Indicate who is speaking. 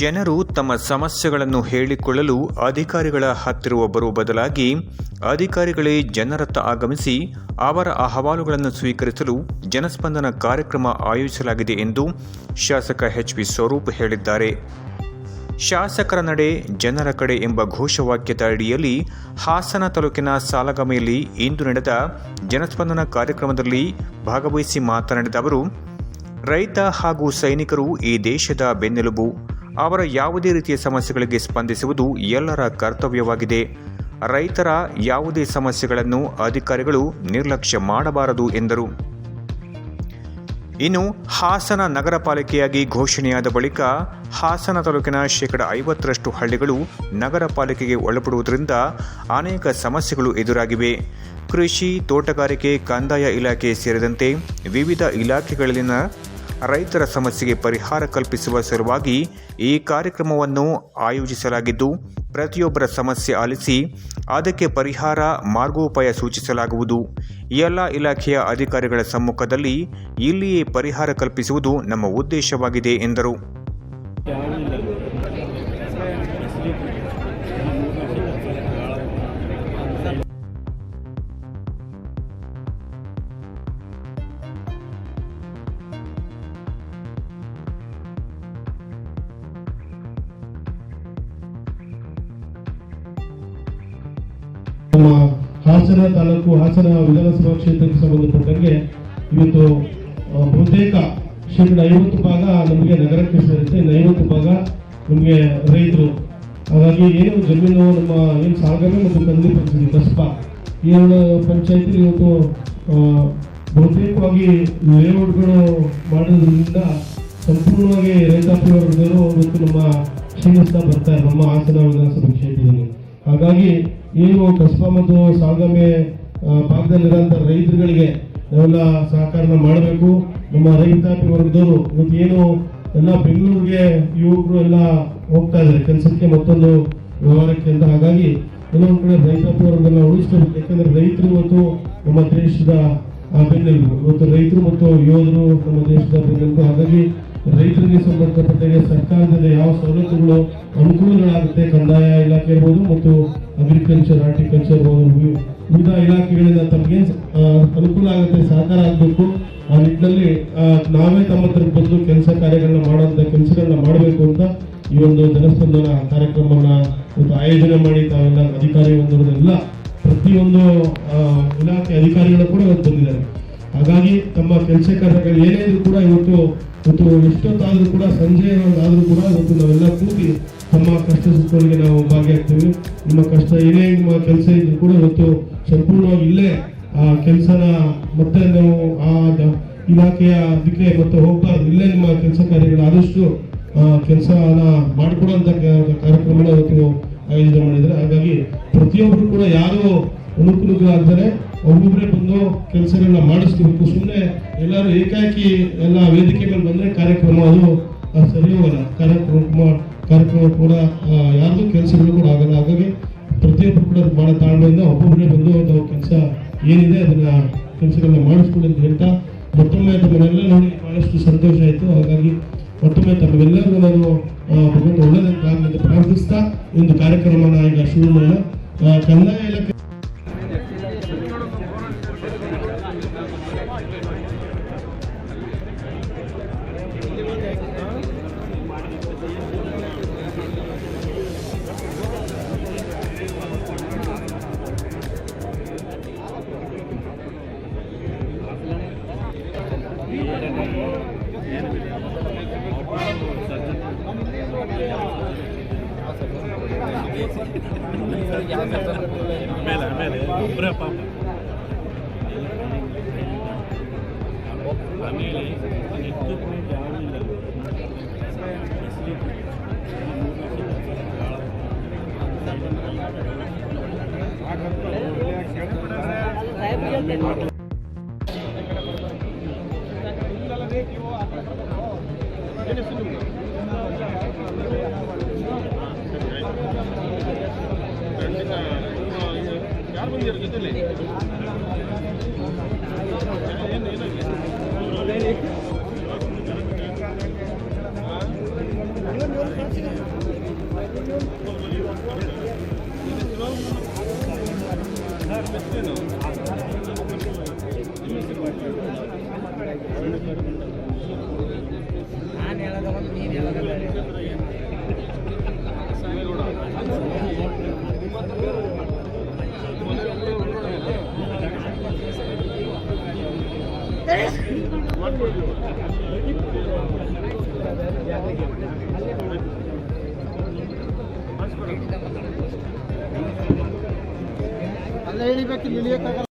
Speaker 1: ಜನರು ತಮ್ಮ ಸಮಸ್ಯೆಗಳನ್ನು ಹೇಳಿಕೊಳ್ಳಲು ಅಧಿಕಾರಿಗಳ ಹತ್ತಿರ ಬರುವ ಬದಲಾಗಿ ಅಧಿಕಾರಿಗಳೇ ಜನರತ್ತ ಆಗಮಿಸಿ ಅವರ ಅಹವಾಲುಗಳನ್ನು ಸ್ವೀಕರಿಸಲು ಜನಸ್ಪಂದನ ಕಾರ್ಯಕ್ರಮ ಆಯೋಜಿಸಲಾಗಿದೆ ಎಂದು ಶಾಸಕ ಎಚ್.ವಿ. ಸ್ವರೂಪ್ ಹೇಳಿದ್ದಾರೆ. ಶಾಸಕರ ನಡೆ ಜನರ ಕಡೆ ಎಂಬ ಘೋಷವಾಕ್ಯದ ಅಡಿಯಲ್ಲಿ ಹಾಸನ ತಾಲೂಕಿನ ಸಾಲಗಾಮಿಯಲ್ಲಿ ಇಂದು ನಡೆದ ಜನಸ್ಪಂದನ ಕಾರ್ಯಕ್ರಮದಲ್ಲಿ ಭಾಗವಹಿಸಿ ಮಾತನಾಡಿದ ಅವರು, ರೈತ ಹಾಗೂ ಸೈನಿಕರು ಈ ದೇಶದ ಬೆನ್ನೆಲುಬು. ಅವರ ಯಾವುದೇ ರೀತಿಯ ಸಮಸ್ಯೆಗಳಿಗೆ ಸ್ಪಂದಿಸುವುದು ಎಲ್ಲರ ಕರ್ತವ್ಯವಾಗಿದೆ. ರೈತರ ಯಾವುದೇ ಸಮಸ್ಯೆಗಳನ್ನು ಅಧಿಕಾರಿಗಳು ನಿರ್ಲಕ್ಷ್ಯ ಮಾಡಬಾರದು ಎಂದರು. ಇನ್ನು ಹಾಸನ ನಗರ ಪಾಲಿಕೆಯಾಗಿ ಘೋಷಣೆಯಾದ ಬಳಿಕ ಹಾಸನ ತಾಲೂಕಿನ 50% ಹಳ್ಳಿಗಳು ನಗರ ಪಾಲಿಕೆಗೆ ಒಳಪಡುವುದರಿಂದ ಅನೇಕ ಸಮಸ್ಯೆಗಳು ಎದುರಾಗಿವೆ. ಕೃಷಿ, ತೋಟಗಾರಿಕೆ, ಕಂದಾಯ ಇಲಾಖೆ ಸೇರಿದಂತೆ ವಿವಿಧ ಇಲಾಖೆಗಳಲ್ಲಿನ ರೈತರ ಸಮಸ್ಯೆಗೆ ಪರಿಹಾರ ಕಲ್ಪಿಸುವ ಸಲುವಾಗಿ ಈ ಕಾರ್ಯಕ್ರಮವನ್ನು ಆಯೋಜಿಸಲಾಗಿದ್ದು, ಪ್ರತಿಯೊಬ್ಬರ ಸಮಸ್ಯೆ ಆಲಿಸಿ ಅದಕ್ಕೆ ಪರಿಹಾರ ಮಾರ್ಗೋಪಾಯ ಸೂಚಿಸಲಾಗುವುದು. ಎಲ್ಲ ಇಲಾಖೆಯ ಅಧಿಕಾರಿಗಳ ಸಮ್ಮುಖದಲ್ಲಿ ಇಲ್ಲಿಯೇ ಪರಿಹಾರ ಕಲ್ಪಿಸುವುದು ನಮ್ಮ ಉದ್ದೇಶವಾಗಿದೆ ಎಂದರು.
Speaker 2: ನಮ್ಮ ಹಾಸನ ತಾಲೂಕು ಹಾಸನ ವಿಧಾನಸಭಾ ಕ್ಷೇತ್ರಕ್ಕೆ ಸಂಬಂಧಪಟ್ಟಂಗೆ ಇವತ್ತು ಬಹುತೇಕ 50% ಭಾಗ ನಮಗೆ ನಗರಕ್ಕೆ ಸೇರುತ್ತೆ, 50% ಭಾಗ ನಮಗೆ ರೈತರು. ಹಾಗಾಗಿ ಏನು ಜಮೀನು ನಮ್ಮ ಏನು ಸಾಗರ ಮತ್ತು ಕಂದಿ ಪಂಚಾಯತಿ ಕಸ್ಬ ಈ ಎರಡು ಪಂಚಾಯತಿ ಇವತ್ತು ಬಹುತೇಕವಾಗಿ ಲೇಔಟ್ಗಳು ಮಾಡೋದ್ರಿಂದ ಸಂಪೂರ್ಣವಾಗಿ ರೈತಾಪಿ ವರ್ಗದವರು ಇವತ್ತು ನಮ್ಮ ಕ್ಷೀಣಿಸ್ತಾ ಬರ್ತಾರೆ ನಮ್ಮ ಹಾಸನ ವಿಧಾನಸಭಾ ಕ್ಷೇತ್ರದಲ್ಲಿ. ಹಾಗಾಗಿ ಏನು ಕಸ್ಬಾ ಮತ್ತು ಸಾಗಮೆ ಭಾಗದಲ್ಲಿರುವಂಥ ರೈತರುಗಳಿಗೆ ನಾವೆಲ್ಲ ಸಹಕಾರನ ಮಾಡಬೇಕು. ನಮ್ಮ ರೈತಾಪಿ ವರ್ಗದವರು ಇವತ್ತು ಏನು ಎಲ್ಲ ಬೆಂಗಳೂರಿಗೆ ಯುವಕರು ಎಲ್ಲ ಹೋಗ್ತಾ ಇದ್ದಾರೆ ಕೆಲಸಕ್ಕೆ, ಮತ್ತೊಂದು ವ್ಯವಹಾರಕ್ಕೆ ಅಂತ. ಹಾಗಾಗಿ ಕೆಲವೊಂದು ಕಡೆ ರೈತಾಪಿ ವರ್ಗನ ಉಳಿಸ್ಕೋಬೇಕು. ಯಾಕಂದ್ರೆ ರೈತರು ಇವತ್ತು ನಮ್ಮ ದೇಶದ ಬೆನ್ನೆಲುಬು. ಇವತ್ತು ರೈತರು ಮತ್ತು ಯೋಧರು ನಮ್ಮ ದೇಶದ ಬೆನ್ನೆಲುಬು. ಹಾಗಾಗಿ ರೈತರಿಗೆ ಸಂಬಂಧಪಟ್ಟಾಗೆ ಸರ್ಕಾರದಿಂದ ಯಾವ ಸವಲತ್ತುಗಳು ಅನುಕೂಲಗಳಾಗುತ್ತೆ, ಕಂದಾಯ ಇಲಾಖೆ ಇರ್ಬೋದು ಮತ್ತು ಅಗ್ರಿಕಲ್ಚರ್, ಹಾರ್ಟಿಕಲ್ಚರ್ ಇರ್ಬೋದು, ವಿವಿಧ ಇಲಾಖೆಗಳಿಂದ ತಮಗೇನು ಅನುಕೂಲ ಆಗುತ್ತೆ, ಸಹಕಾರ ಆಗಬೇಕು. ಆ ನಿಟ್ಟಿನಲ್ಲಿ ನಾವೇ ತಮ್ಮ ಹತ್ರ ಬಂದು ಕೆಲಸ ಕಾರ್ಯಗಳನ್ನ ಮಾಡುವಂಥ ಕೆಲಸಗಳನ್ನ ಮಾಡಬೇಕು ಅಂತ ಈ ಒಂದು ಜನಸ್ಪಂದನ ಕಾರ್ಯಕ್ರಮವನ್ನ ಇವತ್ತು ಆಯೋಜನೆ ಮಾಡಿ ತಾವೆಲ್ಲ ಅಧಿಕಾರಿ ಬಂದಿರೋದೆಲ್ಲ ಪ್ರತಿಯೊಂದು ಇಲಾಖೆ ಅಧಿಕಾರಿಗಳು ಕೂಡ ಇವತ್ತು ಬಂದಿದ್ದಾರೆ. ಹಾಗಾಗಿ ತಮ್ಮ ಕೆಲಸ ಕಾರ್ಯಗಳು ಏನೇ ಇದ್ರು ಕೂಡ ಇವತ್ತು ಎಷ್ಟೊತ್ತಾದ್ರೂ ಕೂಡ ಸಂಜೆ ಆದ್ರೂ ಕೂಡ ಇವತ್ತು ನಾವೆಲ್ಲ ಕೂಡಿ ತಮ್ಮ ಕಷ್ಟ ಸುಖಗಳಿಗೆ ನಾವು ಭಾಗಿಯಾಗ್ತೀವಿ. ನಿಮ್ಮ ಕಷ್ಟ ಏನೇ ನಿಮ್ಮ ಕೆಲಸ ಇದ್ರು ಕೂಡ ಇವತ್ತು ಸಂಪೂರ್ಣವಾಗಿ ಇಲ್ಲೇ ಆ ಕೆಲಸನ ಮತ್ತೆ ನಾವು ಆ ಇಲಾಖೆಯ ಅದಕ್ಕೆ ಮತ್ತೆ ಹೋಗ್ಬಾರ್ದು, ಇಲ್ಲೇ ನಿಮ್ಮ ಕೆಲಸ ಕಾರ್ಯಗಳು ಆದಷ್ಟು ಕೆಲಸನ ಮಾಡಿಕೊಡುವಂತ ಕಾರ್ಯಕ್ರಮನ ಇವತ್ತು ಆಯೋಜನೆ ಮಾಡಿದ್ದಾರೆ. ಹಾಗಾಗಿ ಪ್ರತಿಯೊಬ್ಬರು ಕೂಡ ಯಾರು ಅನುಕೂಲಗಳಾಗ್ತಾರೆ ಒಬ್ಬೊಬ್ಬರೇ ಬಂದು ಕೆಲಸಗಳನ್ನ ಮಾಡಿಸ್ಬೇಕು. ಸುಮ್ಮನೆ ಎಲ್ಲರೂ ಏಕಾಏಕಿ ಎಲ್ಲ ವೇದಿಕೆ ಮೇಲೆ ಬಂದ್ರೆ ಕಾರ್ಯಕ್ರಮ ಅದು ಸರಿ ಹೋಗಲ್ಲ. ಕಾರ್ಯಕ್ರಮ ಕೂಡ ಯಾರ್ದು ಕೆಲಸಗಳು ಕೂಡ ಆಗಲ್ಲ. ಹಾಗಾಗಿ ಪ್ರತಿಯೊಬ್ಬರು ಕೂಡ ಬಹಳ ತಾಳ್ಮೆಯಿಂದ ಒಬ್ಬೊಬ್ಬರೇ ಬಂದು ನಾವು ಕೆಲಸ ಏನಿದೆ ಅದನ್ನ ಕೆಲಸಗಳನ್ನ ಮಾಡಿಸ್ಕೊಳ್ಳಿ ಅಂತ ಹೇಳ್ತಾ ಮತ್ತೊಮ್ಮೆ ತಮ್ಮನ್ನೆಲ್ಲ ನೋಡಿ ಬಹಳಷ್ಟು ಸಂತೋಷ ಆಯಿತು. ಹಾಗಾಗಿ ಮತ್ತೊಮ್ಮೆ ತಮ್ಮೆಲ್ಲರಿಗೂ ನಾನು ಭಗವಂತ ಒಳ್ಳೆಯದಾಗಲಿ ಅಂತ ಪ್ರಾರ್ಥಿಸ್ತಾ ಒಂದು ಕಾರ್ಯಕ್ರಮನ ಈಗ ಶುರು ಮಾಡೋಣ. ಕಂದಾಯ ಇಲಾಖೆ
Speaker 3: ಯಾರು ಬಂದಿರೋ ಜೊತೆಲಿ ಏನು ಅಲ್ಲ ಹೇಳಿಬೇಕು